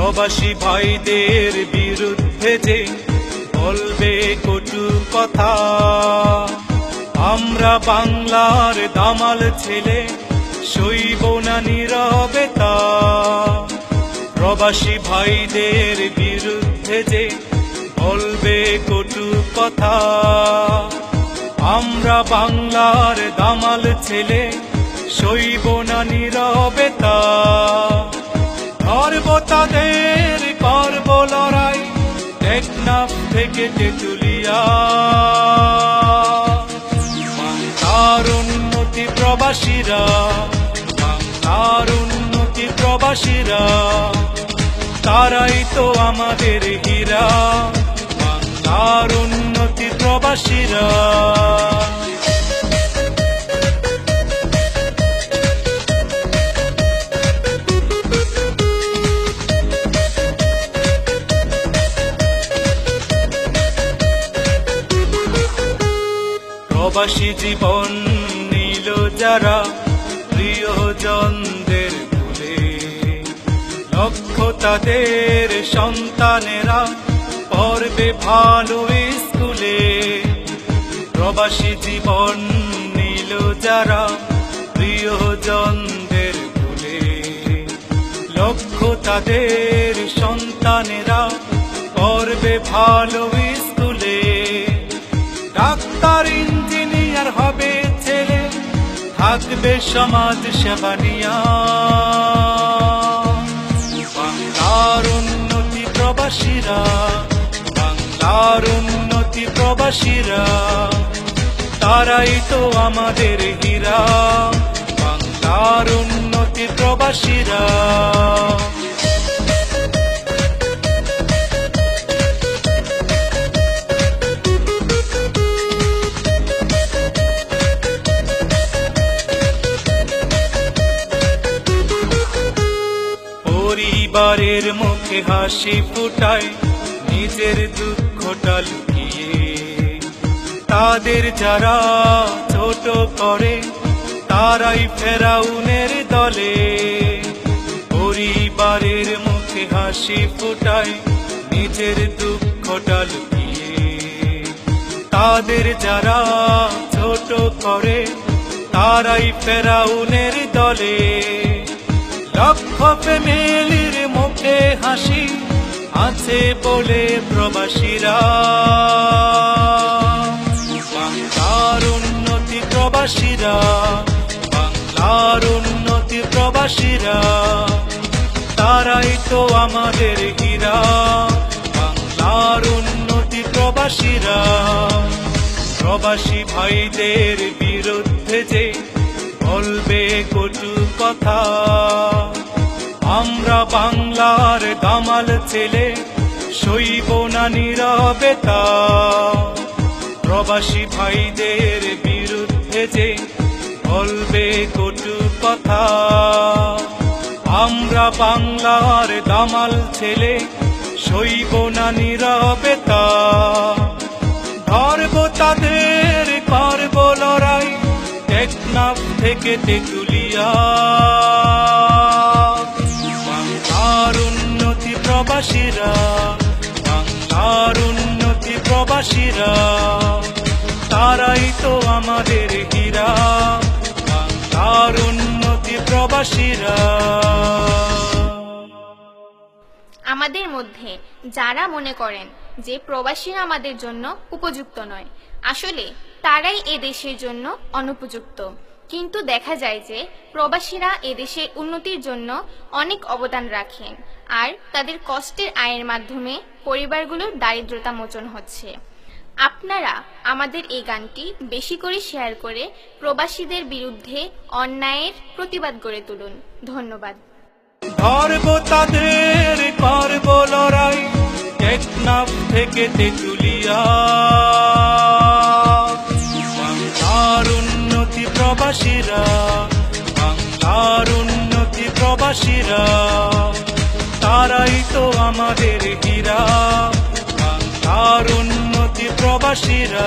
প্রবাসী ভাইদের বিরুদ্ধে যে বলবে কটু কথা, আমরা বাংলার দামাল ছেলে সইব না নীরবে তা। প্রবাসী ভাইদের বিরুদ্ধে যে বলবে কটু কথা, আমরা বাংলার দামাল ছেলে সইব না নীরবে তা। করব তাদের করব লড়াই, টেকনাফ থেকে তেঁতুলিয়া। বাংলার উন্নতি প্রবাসীরা, বাংলার উন্নতি প্রবাসীরা, তারাই তো আমাদের হীরা। বাংলার উন্নতি প্রবাসীরা। প্রবাসী জীবন নিল যারা প্রিয়জনদের ভুলে, লক্ষ তাদের সন্তানেরা পড়বে ভালো স্কুলে। প্রবাসী জীবন নিল যারা প্রিয়জনদের ভুলে, লক্ষ তাদের সন্তানেরা পড়বে ভালো স্কুলে। ডাক্তার ইঞ্জিনিয়ার হবে ছেলে, থাকবে সমাজ সেবা নিয়া। বাংলার উন্নতি প্রবাসীরা, বাংলার উন্নতি প্রবাসীরা, তারাই তো আমাদের হীরা। বাংলার উন্নতি প্রবাসীরা। পরিবারের মুখে হাসি ফুটায়, নিজের দুঃখটা লুকিয়ে। তাদের যারা ছোট করে, তারাই ফেরাউনের দলে। পরিবারের মুখে হাসি ফুটায়, নিজের দুঃখটা লুকিয়ে। তাদের যারা ছোট করে, তারাই ফেরাউনের দলে। লক্ষ ফ্যামিলির মুখে হাসি আছে বলে প্রবাসীরা। বাংলার উন্নতি প্রবাসীরা, বাংলার উন্নতি প্রবাসীরা, তারাই তো আমাদের হীরা। বাংলার উন্নতি প্রবাসীরা। প্রবাসী ভাইদের বিরুদ্ধে যে বলবে কটু কথা, আমরা বাংলার দামাল ছেলে সইব না নীরবে তা। প্রবাসী ভাইদের বিরুদ্ধে যে বলবে কটু কথা, আমরা বাংলার দামাল ছেলে সইব না নীরবে তা। ধরব তাদের করব লড়াই, টেকনাফ থেকে তেঁতুলিয়া। বাংলার উন্নতি প্রবাসীরা, বাংলার উন্নতি প্রবাসীরা, তারাই তো আমাদের হীরা। বাংলার উন্নতি প্রবাসীরা। আমাদের মধ্যে যারা মনে করেন যে প্রবাসীরা আমাদের জন্য উপযুক্ত নয়, আসলে তারাই এদেশের জন্য অনুপযুক্ত। কিন্তু দেখা যায় যে প্রবাসীরা এদেশের উন্নতির জন্য অনেক অবদান রাখেন, আর তাদের কষ্টের আয়ের মাধ্যমে পরিবারগুলোর দারিদ্রতা মোচন হচ্ছে। আপনারা আমাদের এই গানটি বেশি করে শেয়ার করে প্রবাসীদের বিরুদ্ধে অন্যায়ের প্রতিবাদ গড়ে তুলুন। ধন্যবাদ। ধরব তাদের করব লড়াই, টেকনাফ থেকে তেঁতুলিয়া। বাংলার উন্নতি প্রবাসীরা, বাংলার উন্নতি প্রবাসীরা, তারাই তো আমাদের হীরা। বাংলার উন্নতি প্রবাসীরা।